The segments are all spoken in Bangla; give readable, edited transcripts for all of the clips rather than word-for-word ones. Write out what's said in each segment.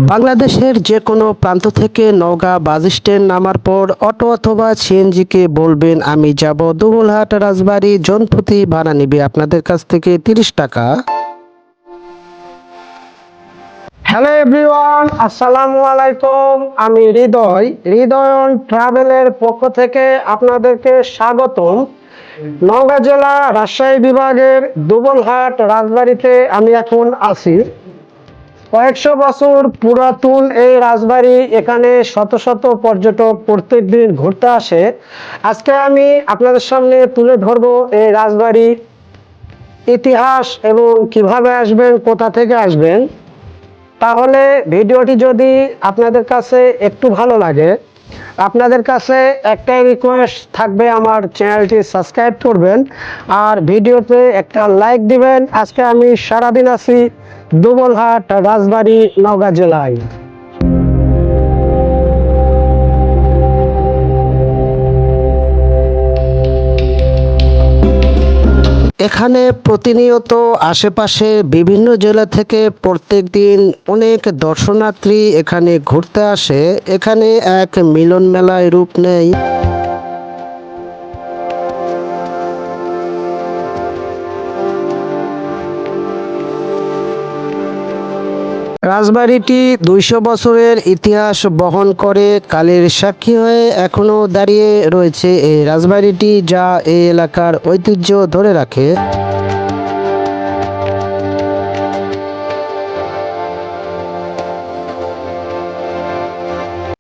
বাংলাদেশের যে কোনো প্রান্ত থেকে নওগাঁ বাস স্ট্যান্ড নামার পর অটো অথবা সিএনজিকে বলবেন আমি যাব দুবুলহাট রাজবাড়ী, জনপ্রতি ভাড়া নিবে আপনাদের কাছ থেকে ৩০ টাকা। হ্যালো এভরিওয়ান, আসসালামু আলাইকুম। আমি হৃদয় ট্রাভেলের পক্ষ থেকে আপনাদেরকে স্বাগতম। নওগাঁ জেলা রাজশাহী বিভাগের দুবুলহাট রাজবাড়ীতে আমি এখন আছি। কয়েকশো বছর পুরাতন এই রাজবাড়ি, এখানে শত শত পর্যটক প্রত্যেকদিন ঘুরতে আসে। আজকে আমি আপনাদের সামনে তুলে ধরবো এই রাজবাড়ির ইতিহাস এবং কিভাবে আসবেন, কোথা থেকে আসবেন। তাহলে ভিডিওটি যদি আপনাদের কাছে একটু ভালো লাগে, আপনাদের কাছে একটাই রিকোয়েস্ট থাকবে, আমার চ্যানেলটি সাবস্ক্রাইব করবেন আর ভিডিওতে একটা লাইক দিবেন। আজকে আমি সারাদিন আছি দুবুলহাট রাজবাড়ী, নওগাঁ জেলায়। এখানে প্রতিনিয়ত আশেপাশে বিভিন্ন জেলা থেকে প্রত্যেক দিন অনেক দর্শনার্থী এখানে ঘুরতে আসে। এখানে এক মিলন মেলায় রূপ নেয়। রাজবাড়িটি ২০০ বছরের ইতিহাস বহন করে, কালের সাক্ষী হয়ে এখনো দাঁড়িয়ে রয়েছে এই রাজবাড়িটি, যা এই এলাকার ঐতিহ্য ধরে রাখে।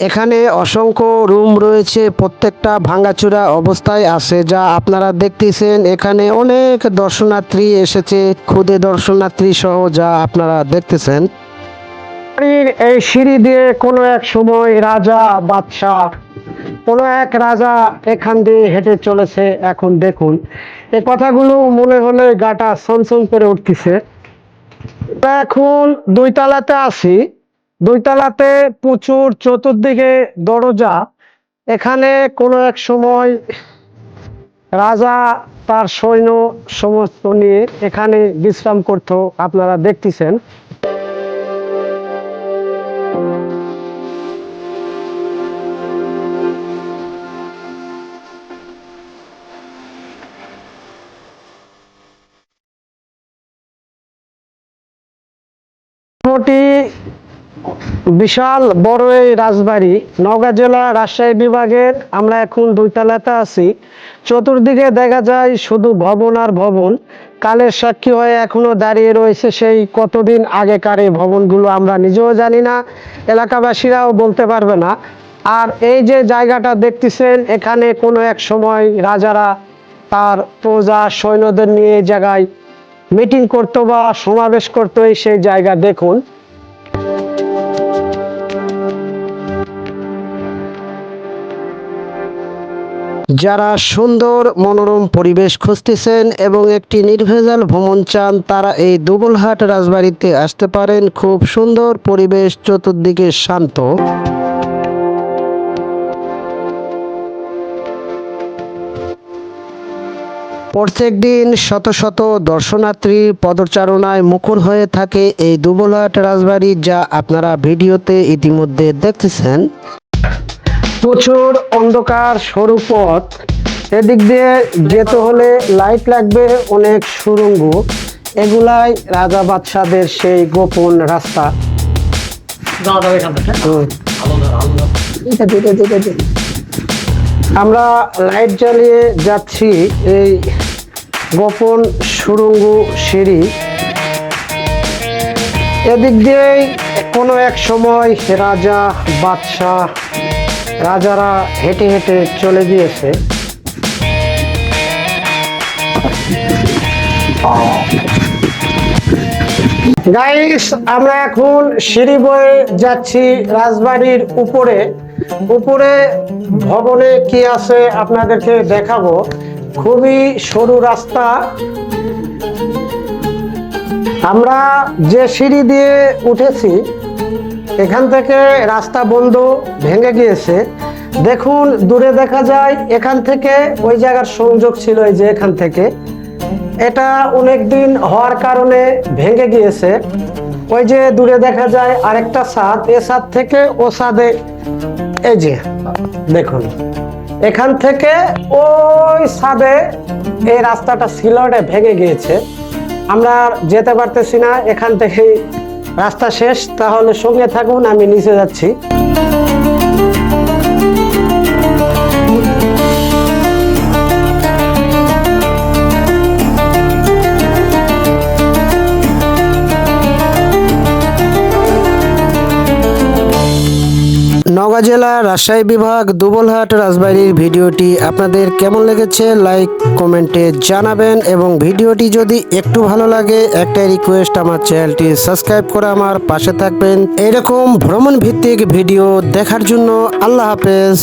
এখানে অসংখ্য রুম রয়েছে, প্রত্যেকটা ভাঙাচোরা অবস্থায় আছে, যা আপনারা দেখতেছেন। এখানে অনেক দর্শনার্থী এসেছে, ক্ষুদে দর্শনার্থী সহ, যা আপনারা দেখতেছেন। এই সিঁড়ি দিয়ে কোনো এক সময় রাজা বাদশাহ, কোনো এক রাজা এখান দিয়ে হেঁটে চলেছে। এখন দেখুন, এই কথাগুলো মনে হলে গাটা ছনছন করে উঠতেছে। এখন ২ তলাতে আছি। ২ তলাতে প্রচুর চতুর্দিকে দরজা। এখানে কোনো এক সময় রাজা তার সৈন্য সমস্ত নিয়ে এখানে বিশ্রাম করত, আপনারা দেখতেছেন। বিশাল বড় এই রাজবাড়ি, নওগাঁ জেলা রাজশাহী বিভাগের। আমরা এখন ২ তলাতে আছি। চতুর্দিকে দেখা যায় শুধু ভবন আর ভবন, কালের সাক্ষী হয়ে এখনো দাঁড়িয়ে রয়েছে। সেই কতদিন আগেকার এই ভবনগুলো আমরা নিজেও জানি না, এলাকাবাসীরাও বলতে পারবে না। আর এই যে জায়গাটা দেখতেছেন, এখানে কোনো এক সময় রাজারা তার প্রজা সৈন্যদের নিয়ে এই জায়গায় মিটিং করতো বা সমাবেশ করতো। সেই জায়গা দেখুন। যারা সুন্দর মনোরম পরিবেশ খুঁজতেছেন এবং একটি নির্ভেজাল ভ্রমণ চান, তারা এই দুবুলহাট রাজবাড়িতে আসতে পারেন। খুব সুন্দর পরিবেশ, চতুর্দিকে শান্ত। প্রত্যেক দিন শত শত দর্শনার্থী পদচারণায় মুখর হয়ে থাকে এই দুবুলহাট রাজবাড়ি, যা আপনারা ভিডিওতে ইতিমধ্যে দেখতেছেন। প্রচুর অন্ধকার সরু পথ, এদিক দিয়ে যেতে হলে লাইট লাগবে, অনেক সুড়ঙ্গ। এগুলাই রাজা বাদশাদের সেই গোপন রাস্তা। আমরা লাইট জ্বালিয়ে যাচ্ছি এই গোপন সুড়ঙ্গ সিঁড়ি। এদিক দিয়েই কোনো এক সময় রাজা বাদশাহ, রাজারা হেঁটে হেঁটে চলে গিয়েছে। গাইস, আমরা এখন সিঁড়ি বয়ে যাচ্ছি রাজবাড়ির উপরে। উপরে ভবনে কি আছে আপনাদেরকে দেখাবো। খুবই সরু রাস্তা। আমরা যে সিঁড়ি দিয়ে উঠেছি, এখান থেকে রাস্তা বন্ধ, ভেঙে গিয়েছে। দেখুন, দূরে দেখা যায় এখান থেকে ওই জায়গার সংযোগ ছিল, এই যে এখান থেকে। এটা অনেক দিন হওয়ার কারণে ভেঙে গিয়েছে। ওই যে দূরে দেখা যায় আরেকটা ছাদ, এ ছাদ থেকে ও ছাদে, এই যে দেখুন এখান থেকে ওই ছাদে এই রাস্তাটা ছিল, এটা ভেঙে গিয়েছে, আমরা আর যেতে পারতেছি না, এখান থেকে রাস্তা শেষ। তাহলে সঙ্গে থাকুন, আমি নিচে যাচ্ছি। নওগাঁ জেলা রাজশাহী বিভাগ দুবলহাট রাজবাড়ির ভিডিওটি আপনাদের কেমন লেগেছে লাইক কমেন্টে জানাবেন, এবং ভিডিওটি যদি একটু ভালো লাগে একটা রিকোয়েস্ট, আমার চ্যানেলটি সাবস্ক্রাইব করে আমার পাশে থাকবেন এরকম ভ্রমণ ভিত্তিক ভিডিও দেখার জন্য। আল্লাহ হাফেজ।